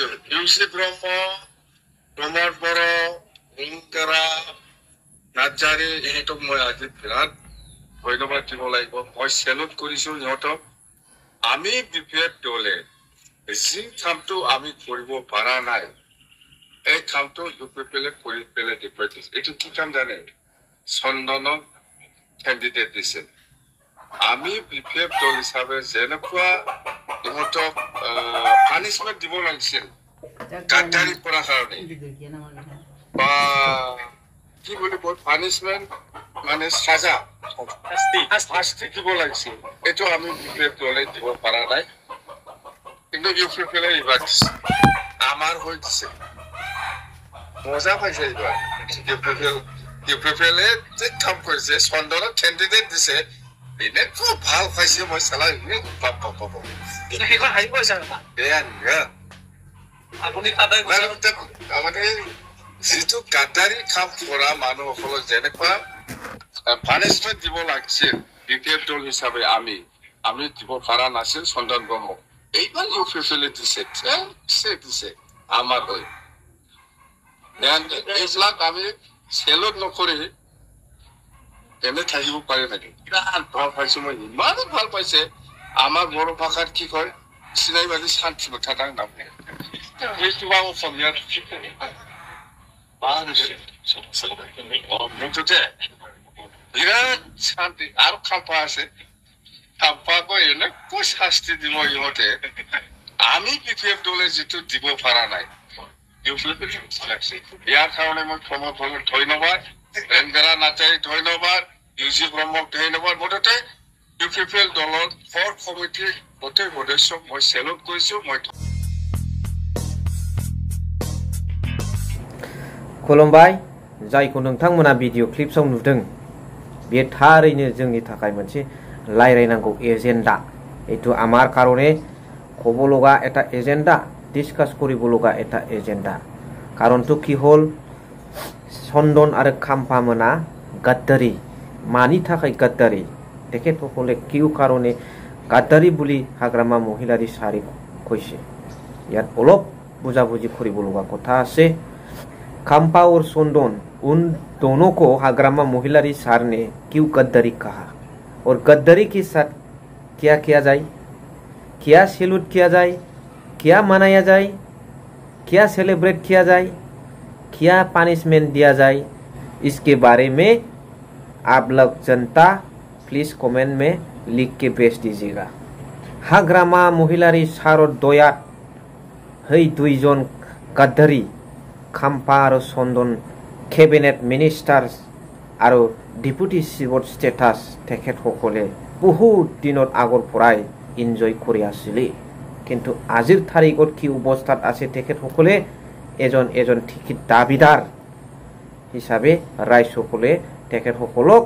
পাইছো ইউসি ব্ৰহ্ম প্ৰমোদ বড় ৰিংকাৰা নাৰ্জাৰী ইহঁতক মই আজি বিৰাট ধন্যবাদ দিব লাগিব মই চেলুট কৰিছো ইহঁতক আমি বিপিএফ দলে যি কামটো আমি কৰিব পৰা নাই এই কামটো ইউপিপিএলে কৰি পেলাই দেখুৱাই দিছে এইটো কি কাম জানে চন্দনক কেণ্ডিডেট দিছে আমি বিপিএফ দল হিচাপে যেনেকুৱা ইহঁতক পানিছমেণ্ট দিব লাগিছিল গাদ্দাৰী কৰাৰ কাৰণে বা কি বুলি কয় পানিছমেণ্ট মানে সাজা শাস্তি দিব লাগিছিল এইটো আমি বিপিএফ দলে দিব পৰা নাই কিন্তু ইউপিপিএলে এইবাৰ আমাৰ হৈ দিছে মজা পাইছে এইবাৰ ইউপিপিএলে যে কাম কৰিছে চন্দনক কেণ্ডিডেট দিছে এনে খুব ভাল পাইছে মই চালাই পাব সেইখন হাৰি গৈছে বেয়া নিয়া আপুনি আমাকে যিটো গাদ্দাৰী কাম কৰা মানুহসকলক যেনেকুৱা পানিছমেণ্ট দিব লাগিছিল বিপিএফ দল হিচাপে আমি দিব পৰা নাছিল চন্দন ব্ৰহ্মক এইবাৰ ইউপিপিএলে দিছে আমাৰ হৈ এইবিলাক আমি চেলত নকৰি এনে থাকিব পাৰে নেকি বিৰাট ভাল পাইছো মই ইমানেই ভাল পাইছে আমাৰ বড়ো ভাষাত কি কয় চিনাইবাদী শান্তি কথাটাৰ নাম সেইটো বা অসমীয়াত বিৰাট শান্তি আৰু খাম্পা আছে খাম্পাকো এনেকৈ শাস্তি দিব ইহঁতে আমি বিপিএফ দলে যিটো দিব পৰা নাই ইয়াৰ কাৰণে মই প্ৰমোদ বড়োক ধন্যবাদ ৰেংগাৰা নাৰ্জাৰী ধন্যবাদ ইউজি ব্ৰহ্মক ধন্যবাদ মুঠতে ইউপিপিএল দলৰ ফৰ কমিটিৰ গোটেই সদস্যক মই চেলুট কৰিছো মই खुलुमबाय जायखौ नोंथांमोना भिडिअ क्लिप्सआव नुदों बे थारैनो जोंनि थाखाय मोनसे रायलायनांगौ एजेन्डा এইটো আমাৰ কাৰণে ক'ব লগা এটা এজেন্ডা ডিসকাস কৰিব লগা এটা এজেন্ডা কাৰণটো কি হ'ল চন্দন আৰু খাম্পা মোনা গাদ্দাৰী মানি थाखाय गाद्दारी তেখেতসকলে কিউ কাৰণে গাদ্দাৰী বুলি হাগ্ৰামা মহিলাৰী সাৰি কৈছে ইয়াত অলপ বুজাবুজি কৰিব লগা কথা আছে खाम्पा और चंदन उन दोनों को हाग्रामा महिलारी सार ने क्यों गद्दारी कहा और गद्दारी के साथ क्या किया जाए क्या सैल्यूट किया जाए क्या मनाया जाए क्या सेलिब्रेट किया जाए क्या पनिशमेंट दिया जाए इसके बारे में आप लोग जनता प्लीज कमेंट में लिख के भेज दीजिएगा हाग्रामा महिलारी सार दया है दुईजन गद्दारी खाम्पा और चंदन कैबिनेट मिनिस्टार और डिपुटी चिफ स्टेटास तेखेतসকলে बहुत दिनर आगर पराय एन्जय কৰি আছিল কিন্তু আজিৰ তাৰিখত কি অৱস্থাত আছে তেখেতসকলে এজন এজন ঠিকি দাবিদাৰ হিচাপে ৰাইজসকলে তেখেতসকলক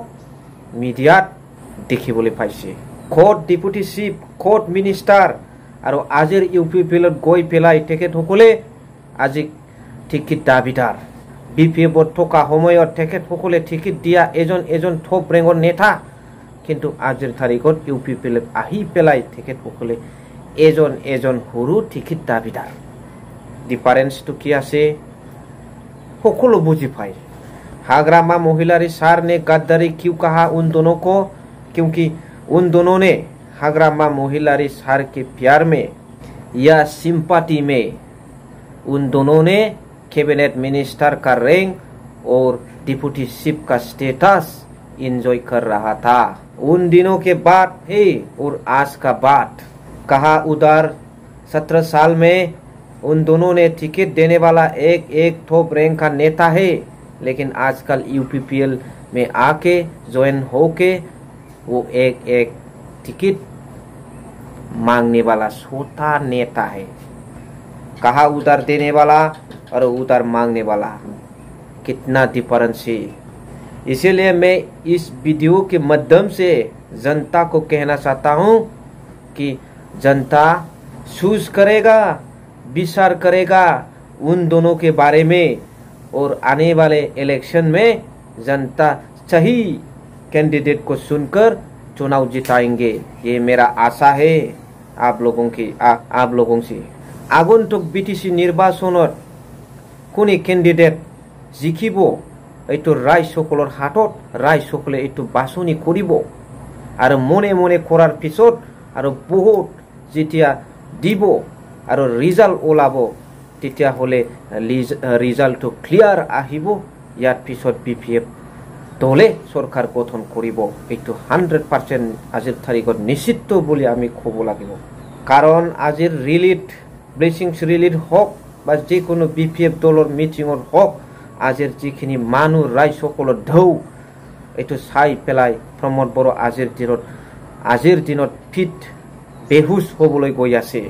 মিডিয়াত দেখিবলৈ পাইছে quote deputy chief quote minister আৰু আজিৰ ইউপিপিএলত গৈ পেলাই তেখেতসকলে আজি টিকিট দাবিদাৰ বিপিএফত থকা সময়ত তেখেতসকলে টিকিট দিয়া এজন এজন থপ ৰেঙৰ নেতা কিন্তু আজিৰ তাৰিখত ইউপিপিএলত আহি পেলাই তেখেতসকলে এজন এজন সৰু টিকিট দাবিদাৰ ডিফাৰেন্সটো কি আছে সকলো বুজি পায় हाग्रामा महिलारी सार ने गद्दारी क्यों कहा उन दोनों को क्योंकि उन दोनों ने हाग्रामा महिलारी सार के प्यार में या सिंपैथी में उन दोनों ने कैबिनेट मिनिस्टर का रैंक और डिप्टी चीफ का स्टेटस एंजॉय कर रहा था उन दिनों के बाद है और आज का बात कहा उधर 17 साल में उन दोनों ने टिकट देने वाला एक एक थोप रैंक का नेता है लेकिन आजकल यूपीपीएल में आके ज्वाइन होके वो एक एक टिकट मांगने वाला छोटा नेता है कहा उधर देने वाला और उधर मांगने वाला कितना डिफरेंस है इसीलिए मैं इस वीडियो के माध्यम से जनता को कहना चाहता हूँ कि जनता चूज करेगा विचार करेगा उन दोनों के बारे में और आने वाले इलेक्शन में जनता सही कैंडिडेट को सुनकर चुनाव जिताएंगे ये मेरा आशा है आप लोगों से আগন্তুক বিটিসি নির্বাচনত কোনি কেন্ডিডেট জিকিব এইটো ৰাইজসকলৰ হাতত ৰাইজসকলে এইটো বাছনি কৰিব আৰু মনে মনে কৰাৰ পিছত আৰু বহুত যেতিয়া দিব আৰু ৰিজাল্ট ওলাব তেতিয়াহ'লে ৰিজাল্টটো ক্লিয়াৰ আহিব ইয়াৰ পিছত BPF দলে চৰকাৰ গঠন কৰিব এইটো 100% আজিৰ তাৰিখত নিশ্চিত বুলি আমি ক'ব লাগিব কাৰণ আজিৰ ৰিলিট ব্লেচিংছ ৰিলিট হওক বা যিকোনো BPF দলৰ মিটিঙত হওক আজিৰ যিখিনি মানুহ ৰাইজসকলৰ ঢৌ এইটো চাই পেলাই প্ৰমোদ বড়ো আজিৰ দিনত ফিট বেহুচ হ'বলৈ গৈ আছে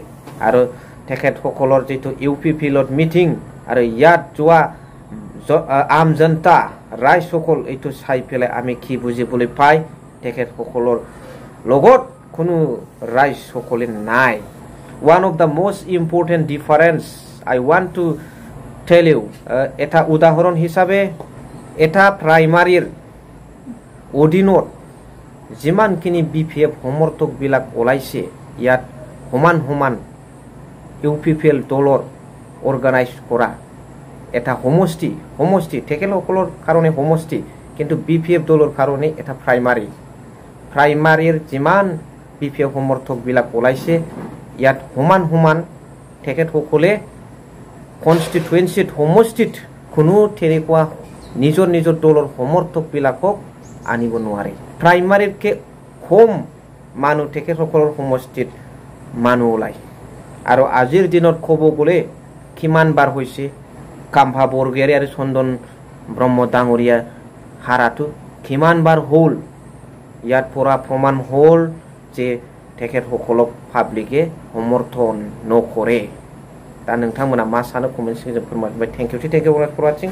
আৰু তেখেতসকলৰ যিটো UPPলত মিটিং আৰু ইয়াত যোৱা আম জনতা ৰাইজসকল এইটো চাই পেলাই আমি কি বুজিবলৈ পাই তেখেতসকলৰ লগত কোনো ৰাইজসকলে নাই one of the most important difference I want to tell you এটা উদাহৰণ হিচাপে এটা প্ৰাইমাৰীৰ অধীনত যিমানখিনি BPF সমৰ্থকবিলাক ওলাইছে ইয়াত সমান UPPL দলৰ অৰ্গানাইজ কৰা এটা সমষ্টি তেখেতসকলৰ কাৰণে সমষ্টি কিন্তু BPF দলৰ কাৰণে এটা প্ৰাইমাৰীৰ যিমান BPF সমৰ্থকবিলাক ওলাইছে ইয়াত সমান তেখেতসকলে কনষ্টিটুৱেঞ্চিত সমষ্টিত কোনো তেনেকুৱা নিজৰ দলৰ সমৰ্থকবিলাকক আনিব নোৱাৰে প্ৰাইমাৰীতকৈ কম মানুহ তেখেতসকলৰ সমষ্টিত মানুহ ওলায় আৰু আজিৰ দিনত ক'ব গ'লে কিমান বাৰ হৈছে কাম্ভা বৰগয়াৰী আৰু চন্দন ব্ৰহ্ম ডাঙৰীয়া হাৰাটো কিমান বাৰ হ'ল ইয়াত পৰা প্ৰমাণ হ'ল যে তেখেতসকলক পাব্লিকে সমৰ্থন নকৰে दा नोंथांमोना मा सानो कमेन्ट सेक्सनाव फोरमायबाय थेंक इउ फर वाचिं